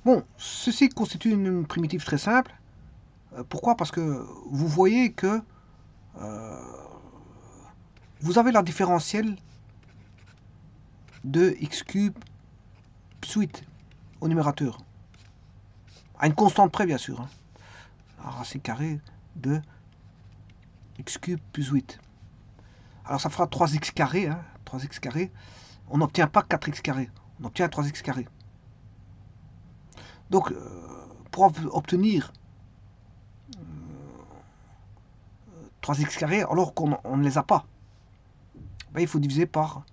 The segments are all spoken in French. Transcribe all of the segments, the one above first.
Bon, ceci constitue une primitive très simple. Pourquoi? Parce que vous voyez que vous avez la différentielle de x cube plus 8 au numérateur. À une constante près, bien sûr. Hein. La racine carrée de x cube plus 8. Alors ça fera 3x carré. Hein, 3x carré. On n'obtient pas 4x carré. On obtient 3x carré. Donc, pour obtenir 3x carré alors qu'on ne les a pas, ben, il faut diviser par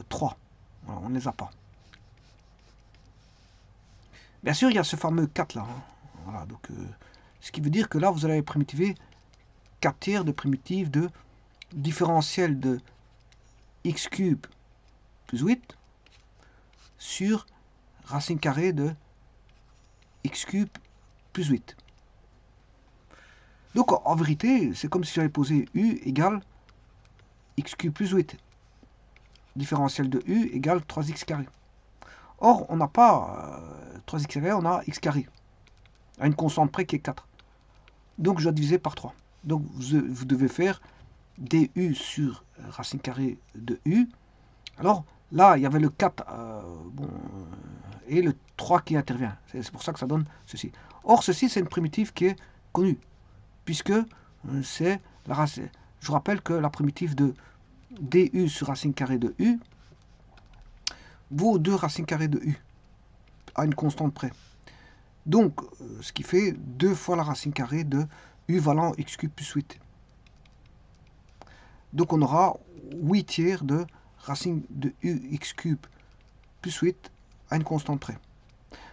3. Voilà, on ne les a pas. Bien sûr, il y a ce fameux 4 là. Hein. Voilà, donc, ce qui veut dire que là, vous allez primitiver 4 tiers de primitive de différentiel de x cube plus 8 sur racine carrée de x cube plus 8. Donc en vérité, c'est comme si j'avais posé u égale x cube plus 8. Différentiel de u égale 3x carré. Or, on n'a pas 3x carré, on a x carré. À une constante près qui est 4. Donc je dois diviser par 3. Donc vous devez faire du sur racine carrée de u. Alors là, il y avait le 4 et le 3 qui intervient. C'est pour ça que ça donne ceci. Or, ceci, c'est une primitive qui est connue. Puisque c'est la racine. Je vous rappelle que la primitive de du sur racine carrée de u vaut 2 racines carrées de u à une constante près. Donc, ce qui fait 2 fois la racine carrée de u valant x cube plus 8. Donc, on aura 8 tiers de racine de u x cube plus 8 à une constante près.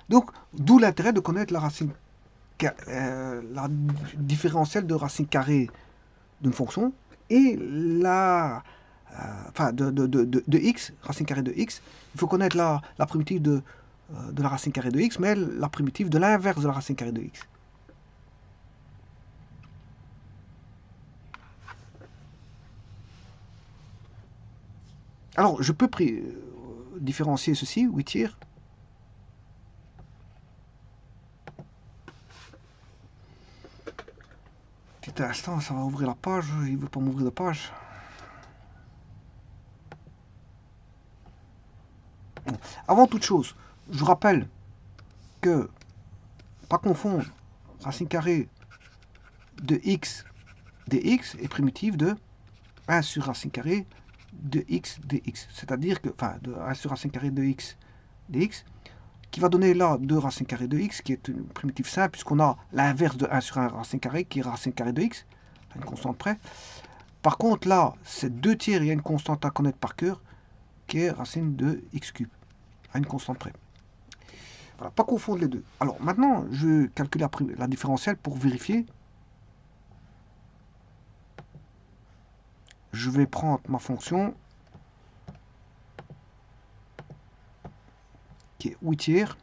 Donc, d'où l'intérêt de connaître la racine, la différentielle de racine carrée d'une fonction et la de x, racine carrée de x. Il faut connaître la primitive de la racine carrée de x, mais la primitive de l'inverse de la racine carrée de x. Alors, je peux différencier ceci, 8 tiers. Petit instant, ça va ouvrir la page. Il ne veut pas m'ouvrir la page. Bon. Avant toute chose, je vous rappelle que, pas confondre, racine carrée de x dx est primitive de 1 sur racine carrée de x dx. C'est-à-dire que, enfin, de 1 sur racine carrée de x dx, qui va donner là 2 racines carrées de x, qui est une primitive simple, puisqu'on a l'inverse de 1 sur 1 racine carrée, qui est racine carrée de x, à une constante près. Par contre, là, c'est 2 tiers, il y a une constante à connaître par cœur, qui est racine de x cube, à une constante près. Voilà, pas confondre les deux. Alors, maintenant, je calcule la différentielle pour vérifier. Je vais prendre ma fonction qui est 8 tiers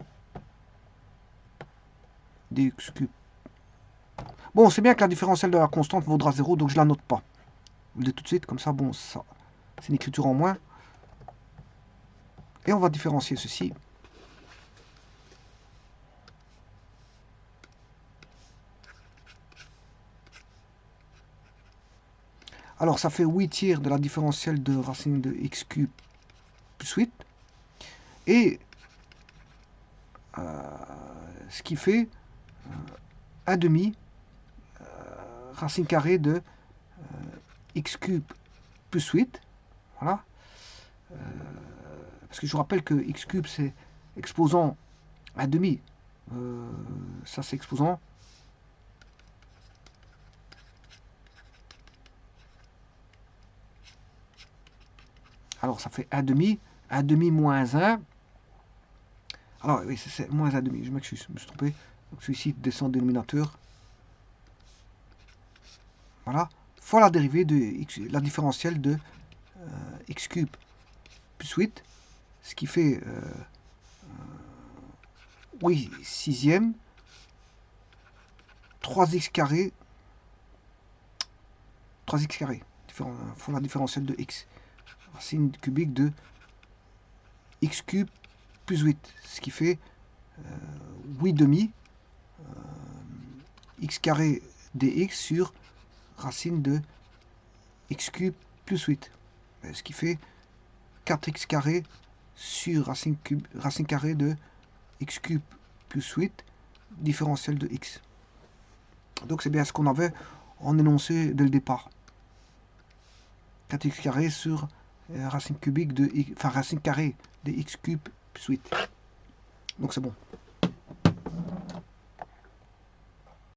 dx cube. Bon, c'est bien que la différentielle de la constante vaudra 0, donc je ne la note pas. Je le dis tout de suite, comme ça, bon, ça, c'est une écriture en moins. Et on va différencier ceci. Alors, ça fait 8 tiers de la différentielle de racine de x cube plus 8. Et ce qui fait 1 demi racine carrée de x cube plus 8. Voilà. Parce que je vous rappelle que x cube, c'est exposant 1 demi. Ça, c'est exposant. Alors, ça fait 1 demi moins 1. Alors, oui, c'est moins 1 demi, je m'excuse, je me suis trompé. Donc, celui-ci descend au dénominateur. Voilà. Fois la dérivée de x, la différentielle de x cube plus 8, ce qui fait, oui, sixième, 3x carré, 3x carré, fois la différentielle de x, racine cubique de x cube plus 8, ce qui fait 8 demi x carré dx sur racine de x cube plus 8. Ce qui fait 4x carré sur racine carrée de x cube plus 8, différentiel de x. Donc c'est bien ce qu'on avait en énoncé dès le départ. 4x carré sur racine cubique de x, enfin racine carrée de x cube plus 8. Donc c'est bon.